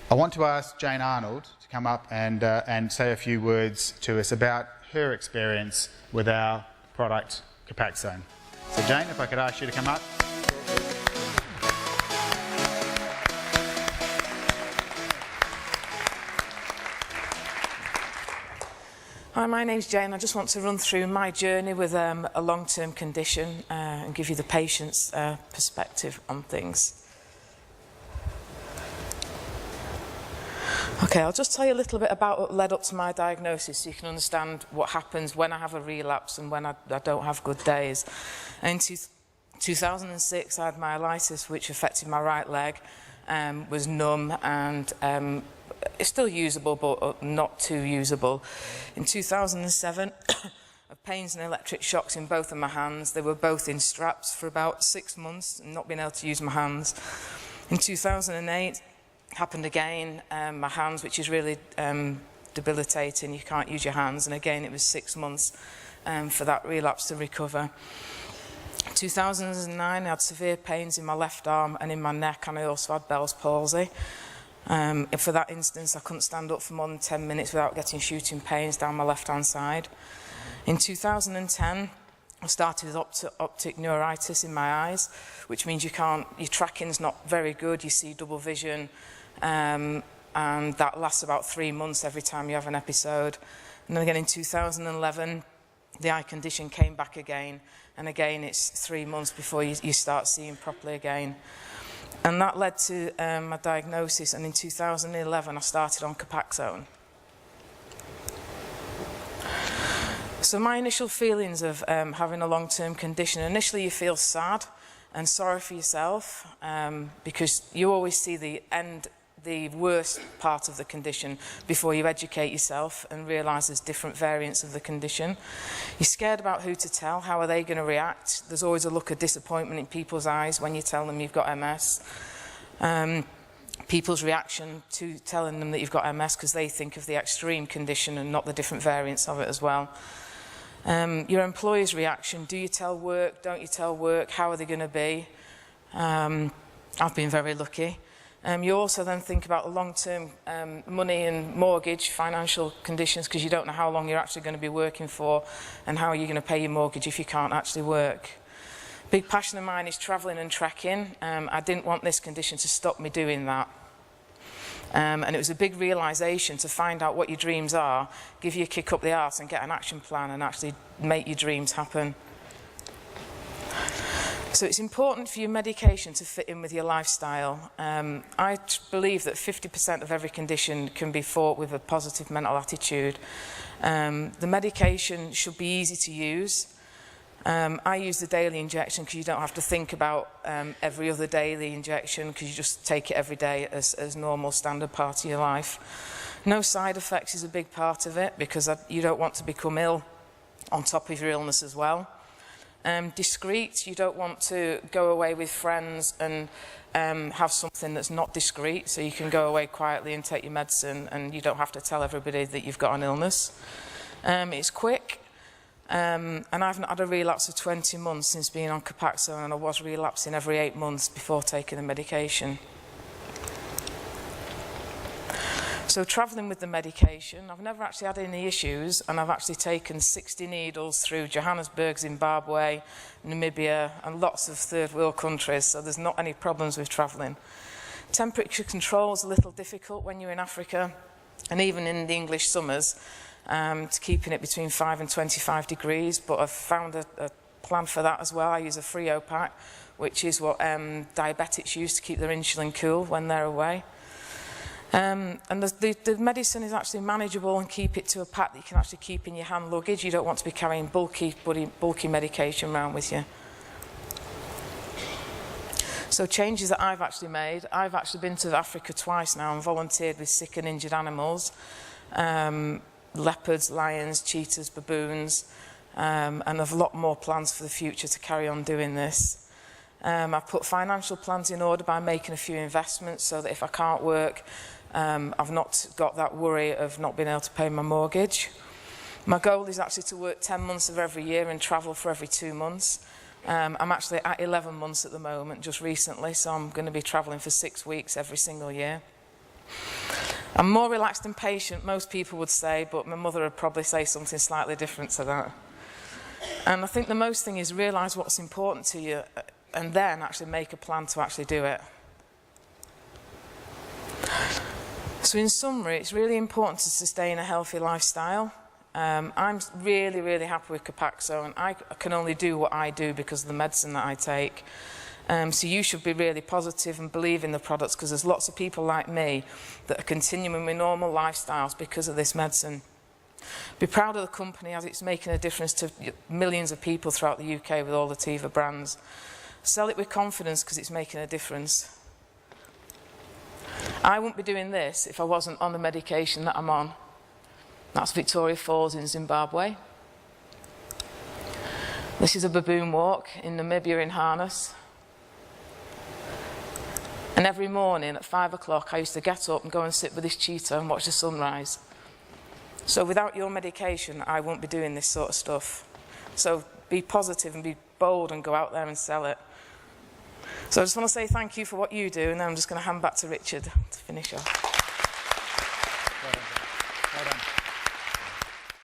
I want to ask Jane Arnold to come up and say a few words to us about her experience with our product, Copaxone. So Jane, if I could ask you to come up. Hi, my name's Jane. I just want to run through my journey with a long-term condition and give you the patient's perspective on things. Okay, I'll just tell you a little bit about what led up to my diagnosis so you can understand what happens when I have a relapse and when I don't have good days. In 2006, I had myelitis, which affected my right leg, was numb and it's still usable, but not too usable. In 2007, of pains and electric shocks in both of my hands. They were both in straps for about 6 months and not being able to use my hands. In 2008, happened again, my hands, which is really debilitating. You can't use your hands. And again, it was 6 months for that relapse to recover. 2009, I had severe pains in my left arm and in my neck, and I also had Bell's palsy. For that instance, I couldn't stand up for more than 10 minutes without getting shooting pains down my left-hand side. In 2010, I started with optic neuritis in my eyes, which means your tracking's not very good, you see double vision, and that lasts about 3 months every time you have an episode. And then again in 2011, the eye condition came back again, and again it's 3 months before you start seeing properly again. And that led to my diagnosis, and in 2011 I started on Copaxone. So my initial feelings of having a long-term condition, initially you feel sad and sorry for yourself because you always see the worst part of the condition before you educate yourself and realise there's different variants of the condition. You're scared about who to tell, how are they going to react. There's always a look of disappointment in people's eyes when you tell them you've got MS. People's reaction to telling them that you've got MS because they think of the extreme condition and not the different variants of it as well. Your employer's reaction, do you tell work, don't you tell work, how are they going to be? I've been very lucky. You also then think about the long-term money and mortgage, financial conditions, because you don't know how long you're actually going to be working for and how are you going to pay your mortgage if you can't actually work. Big passion of mine is travelling and trekking. I didn't want this condition to stop me doing that. And it was a big realisation to find out what your dreams are, give you a kick up the arse and get an action plan and actually make your dreams happen. So it's important for your medication to fit in with your lifestyle. I believe that 50% of every condition can be fought with a positive mental attitude. The medication should be easy to use. I use the daily injection because you don't have to think about every other daily injection because you just take it every day as normal standard part of your life. No side effects is a big part of it because you don't want to become ill on top of your illness as well. Discreet, you don't want to go away with friends and have something that's not discreet, so you can go away quietly and take your medicine and you don't have to tell everybody that you've got an illness. It's quick, and I've not had a relapse for 20 months since being on Copaxone, and I was relapsing every 8 months before taking the medication. So travelling with the medication, I've never actually had any issues, and I've actually taken 60 needles through Johannesburg, Zimbabwe, Namibia, and lots of third world countries, so there's not any problems with travelling. Temperature control is a little difficult when you're in Africa, and even in the English summers, to keeping it between 5 and 25 degrees, but I've found a plan for that as well. I use a Frio pack, which is what diabetics use to keep their insulin cool when they're away. And the medicine is actually manageable and keep it to a pack that you can actually keep in your hand luggage. You don't want to be carrying bulky medication around with you. So changes that I've actually made, I've actually been to Africa twice now and volunteered with sick and injured animals, leopards, lions, cheetahs, baboons, and I've a lot more plans for the future to carry on doing this. I've put financial plans in order by making a few investments so that if I can't work, I've not got that worry of not being able to pay my mortgage. My goal is actually to work 10 months of every year and travel for every 2 months. I'm actually at 11 months at the moment, just recently, so I'm going to be travelling for 6 weeks every single year. I'm more relaxed and patient, most people would say, but my mother would probably say something slightly different to that. And I think the most thing is realise what's important to you and then actually make a plan to actually do it. So in summary, it's really important to sustain a healthy lifestyle. I'm really, really happy with Copaxone, and I can only do what I do because of the medicine that I take. So you should be really positive and believe in the products, because there's lots of people like me that are continuing with normal lifestyles because of this medicine. Be proud of the company as it's making a difference to millions of people throughout the UK with all the Teva brands. Sell it with confidence because it's making a difference. I wouldn't be doing this if I wasn't on the medication that I'm on. That's Victoria Falls in Zimbabwe. This is a baboon walk in Namibia in harness. And every morning at 5 o'clock I used to get up and go and sit with this cheetah and watch the sunrise. So without your medication I won't be doing this sort of stuff. So be positive and be bold and go out there and sell it. So I just want to say thank you for what you do, and then I'm just going to hand back to Richard to finish off. Well done. Well done.